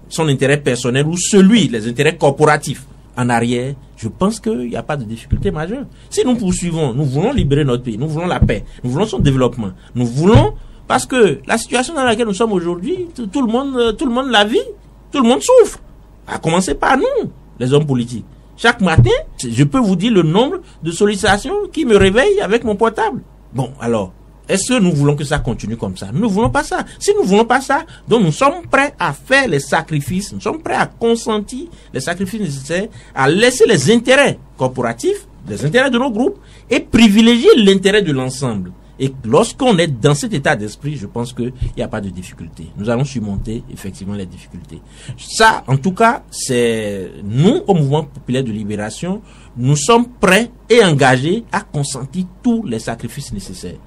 son intérêt personnel ou les intérêts corporatifs en arrière, je pense qu'il n'y a pas de difficulté majeure. Si nous poursuivons, nous voulons libérer notre pays, nous voulons la paix, nous voulons son développement, nous voulons Parce que la situation dans laquelle nous sommes aujourd'hui, tout le monde la vit, tout le monde souffre. À commencer par nous, les hommes politiques. Chaque matin, je peux vous dire le nombre de sollicitations qui me réveillent avec mon portable. Bon, alors, est-ce que nous voulons que ça continue comme ça? Nous ne voulons pas ça. Si nous ne voulons pas ça, donc nous sommes prêts à faire les sacrifices, nous sommes prêts à consentir les sacrifices nécessaires, à laisser les intérêts corporatifs, les intérêts de nos groupes, et privilégier l'intérêt de l'ensemble. Et lorsqu'on est dans cet état d'esprit, je pense qu'il n'y a pas de difficulté. Nous allons surmonter effectivement les difficultés. Ça, en tout cas, c'est nous, au mouvement populaire de libération, nous sommes prêts et engagés à consentir tous les sacrifices nécessaires.